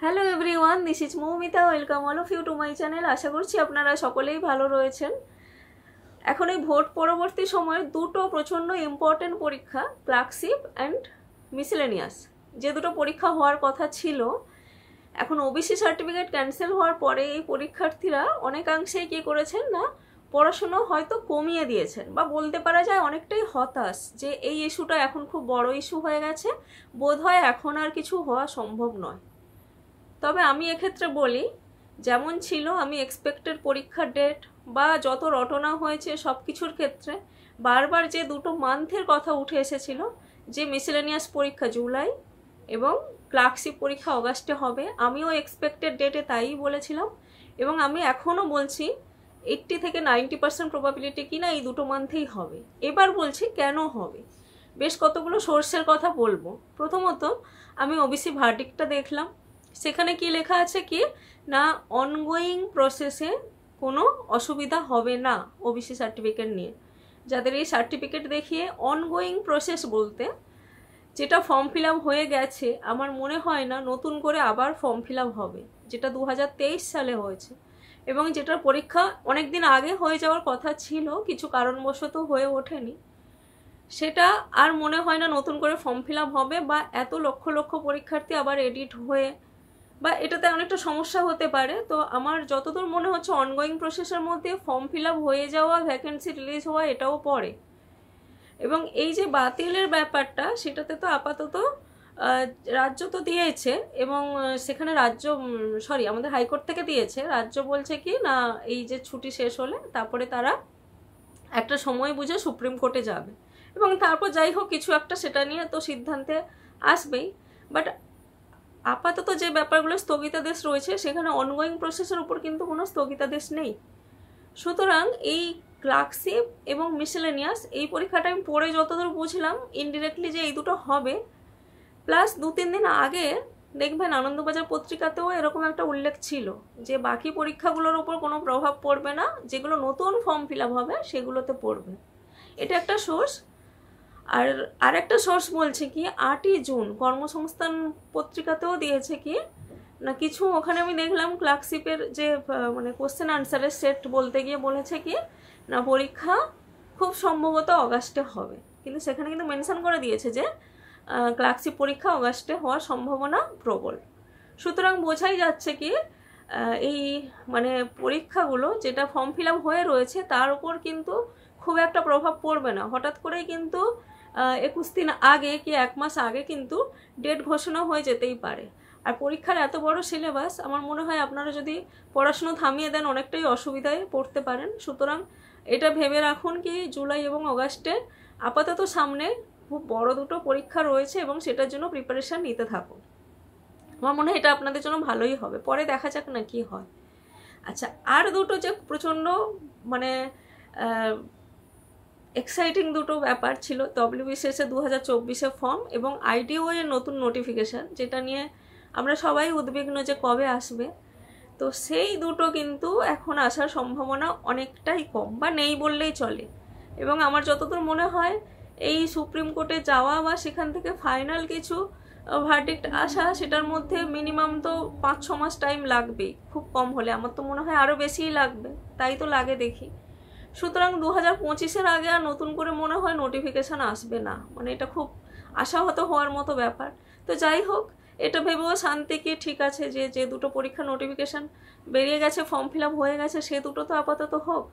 Hello everyone, this is Moumita. Welcome all of you to my channel. আশা করছি আপনারা সকলেই ভালো রয়েছেন। এখন এই ভোট পরবর্তী সময়ে দুটো প্রচণ্ড ইম্পর্টেন্ট পরীক্ষা, ক্লার্কশিপ অ্যান্ড মিসেলেনিয়াস, যে দুটো পরীক্ষা হওয়ার কথা ছিল, এখন ওবিসি সার্টিফিকেট ক্যান্সেল হওয়ার পরে এই পরীক্ষার্থীরা অনেকাংশেই কী করেছেন না, পড়াশুনো হয়তো কমিয়ে দিয়েছেন, বা বলতে পারা যায় অনেকটাই হতাশ যে এই ইস্যুটা এখন খুব বড় ইস্যু হয়ে গেছে, বোধহয় এখন আর কিছু হওয়া সম্ভব নয়। তবে আমি এক্ষেত্রে বলি, যেমন ছিল আমি এক্সপেক্টেড পরীক্ষার ডেট বা যত রটনা হয়েছে সব কিছুর ক্ষেত্রে বারবার যে দুটো মান্থের কথা উঠে এসেছিল, যে মিসেলেনিয়াস পরীক্ষা জুলাই এবং ক্লার্কশিপ পরীক্ষা অগাস্টে হবে, আমিও এক্সপেক্টেড ডেটে তাই বলেছিলাম, এবং আমি এখনও বলছি 80 থেকে 90% প্রবাবিলিটি কিনা এই দুটো মান্থেই হবে। এবার বলছি কেন হবে, বেশ কতগুলো সোর্সের কথা বলবো। প্রথমত, আমি ওবিসি ভার্ডিক্টটা দেখলাম, সেখানে কি লেখা আছে কি না, অনগোয়িং প্রসেসে কোনো অসুবিধা হবে না ওবিসি সার্টিফিকেট নিয়ে। যাদের এই সার্টিফিকেট দেখিয়ে অনগোয়িং প্রসেস বলতে যেটা ফর্ম ফিল আপ হয়ে গেছে, আমার মনে হয় না নতুন করে আবার ফর্ম ফিল আপ হবে, যেটা 2023 সালে হয়েছে এবং যেটার পরীক্ষা অনেক দিন আগে হয়ে যাওয়ার কথা ছিল, কিছু কারণবশত হয়ে ওঠেনি, সেটা আর মনে হয় না নতুন করে ফর্ম ফিল আপ হবে, বা এত লক্ষ লক্ষ পরীক্ষার্থী আবার এডিট হয়ে, বা এটাতে অনেকটা সমস্যা হতে পারে। তো আমার যতদূর মনে হচ্ছে অনগোয়িং প্রসেসের মধ্যে ফর্ম ফিল আপ হয়ে যাওয়া, ভ্যাকেন্সি রিলিজ হওয়া এটাও পড়ে। এবং এই যে বাতিলের ব্যাপারটা, সেটাতে তো আপাতত রাজ্য তো দিয়েছে, এবং সেখানে রাজ্য আমাদের হাইকোর্ট থেকে দিয়েছে, রাজ্য বলছে কি না এই যে ছুটি শেষ হলে তারপরে তারা একটা সময় বুঝে সুপ্রিম কোর্টে যাবে, এবং তারপর যাই হোক কিছু একটা সেটা নিয়ে তো সিদ্ধান্তে আসবেই। বাট আপাতত যে ব্যাপারগুলো স্থগিতাদেশ রয়েছে, সেখানে অনগোয়িং প্রসেসের উপর কিন্তু কোনো স্থগিতাদেশ নেই। সুতরাং এই ক্লার্কশিপ এবং মিসেলেনিয়াস এই পরীক্ষাটা আমি পড়ে যতদূর বুঝলাম ইনডিরেক্টলি যে এই দুটো হবে, প্লাস 2-3 দিন আগে দেখবেন আনন্দবাজার পত্রিকাতেও এরকম একটা উল্লেখ ছিল যে বাকি পরীক্ষাগুলোর উপর কোনো প্রভাব পড়বে না, যেগুলো নতুন ফর্ম ফিল আপ হবে সেগুলোতে পড়বে। এটা একটা সোর্স। আর আরেকটা সোর্স বলছে কি 8ই জুন কর্মসংস্থান পত্রিকাতেও দিয়েছে কি না কিছু, ওখানে আমি দেখলাম ক্লার্কশিপের যে মানে কোশ্চেন আনসারের সেট বলতে গিয়ে বলেছে কি না পরীক্ষা খুব সম্ভবত অগাস্টে হবে, কিন্তু সেখানে কিন্তু মেনশন করে দিয়েছে যে ক্লার্কশিপ পরীক্ষা অগাস্টে হওয়ার সম্ভাবনা প্রবল। সুতরাং বোঝাই যাচ্ছে কি এই মানে পরীক্ষাগুলো যেটা ফর্ম ফিল আপ হয়ে রয়েছে তার উপর কিন্তু খুব একটা প্রভাব পড়বে না। হঠাৎ করেই কিন্তু 21 দিন আগে কি 1 মাস আগে কিন্তু ডেট ঘোষণা হয়ে যেতেই পারে। আর পরীক্ষার এত বড় সিলেবাস, আমার মনে হয় আপনারা যদি পড়াশুনো থামিয়ে দেন অনেকটাই অসুবিধায় পড়তে পারেন। সুতরাং এটা ভেবে রাখুন কি জুলাই এবং অগাস্টে আপাতত সামনে খুব বড় দুটো পরীক্ষা রয়েছে, এবং সেটার জন্য প্রিপারেশান নিতে থাকুন। আমার মনে হয় এটা আপনাদের জন্য ভালোই হবে, পরে দেখা যাক না কি হয়। আচ্ছা, আর দুটো যে প্রচণ্ড মানে এক্সাইটিং দুটো ব্যাপার ছিল, ডব্লিউবিসিএস 2024 ফর্ম এবং আইডিও এর নতুন নোটিফিকেশান, যেটা নিয়ে আমরা সবাই উদ্বিগ্ন যে কবে আসবে। তো সেই দুটো কিন্তু এখন আসার সম্ভাবনা অনেকটাই কম, বা নেই বললেই চলে। এবং আমার যতদূর মনে হয় এই সুপ্রিম কোর্টে যাওয়া বা সেখান থেকে ফাইনাল কিছু ভার্ডিক্ট আসা, সেটার মধ্যে মিনিমাম তো 5-6 মাস টাইম লাগবেই, খুব কম হলে। আমার তো মনে হয় আরও বেশিই লাগবে, তাই তো লাগে দেখি। সুতরাং 2025-এর আগে আর নতুন করে মনে হয় নোটিফিকেশান আসবে না, মানে এটা খুব আশাহত হওয়ার মতো ব্যাপার। তো যাই হোক, এটা ভেবেও শান্তি কি ঠিক আছে যে যে দুটো পরীক্ষা নোটিফিকেশান বেরিয়ে গেছে, ফর্ম ফিল আপ হয়ে গেছে, সে দুটো তো আপাতত হোক,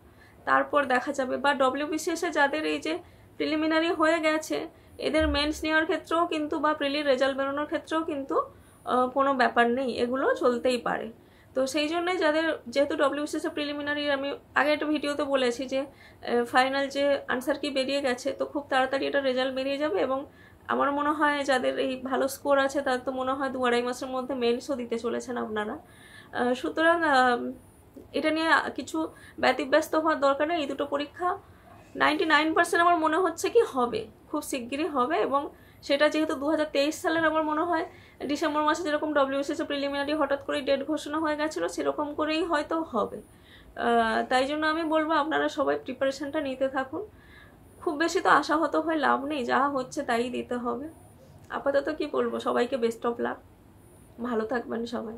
তারপর দেখা যাবে। বা ডব্লিউবিসিএসে যাদের এই যে প্রিলিমিনারি হয়ে গেছে, এদের মেন্স নেওয়ার ক্ষেত্রেও কিন্তু বা প্রিলির রেজাল্ট বেরোনোর ক্ষেত্রেও কিন্তু কোনো ব্যাপার নেই, এগুলো চলতেই পারে। তো সেই জন্যে যাদের যেহেতু ডব্লিউবিসিএসে প্রিলিমিনারি, আমি আগে একটা ভিডিওতে বলেছি যে ফাইনাল যে আনসার কি বেরিয়ে গেছে, তো খুব তাড়াতাড়ি এটা রেজাল্ট বেরিয়ে যাবে, এবং আমার মনে হয় যাদের এই ভালো স্কোর আছে তার তো মনে হয় 2-2.5 মাসের মধ্যে মেন্সও দিতে চলেছেন আপনারা। সুতরাং এটা নিয়ে কিছু ব্যতিব্যস্ত হওয়ার দরকার নেই। এই দুটো পরীক্ষা 99% আমার মনে হচ্ছে কি হবে, খুব শিগগিরই হবে। এবং সেটা যেহেতু 2023 সালের, আমার মনে হয় ডিসেম্বর মাসে যেরকম ডব্লিউবিসিএস প্রিলিমিনারি হঠাৎ করেই ডেট ঘোষণা হয়ে গেছিলো, সেরকম করেই হয়তো হবে। তাই জন্য আমি বলবো আপনারা সবাই প্রিপারেশানটা নিতে থাকুন। খুব বেশি তো আশাহত হয়ে লাভ নেই, যা হচ্ছে তাই দিতে হবে। আপাতত কি বলবো, সবাইকে বেস্ট অফ লাক। ভালো থাকবেন সবাই।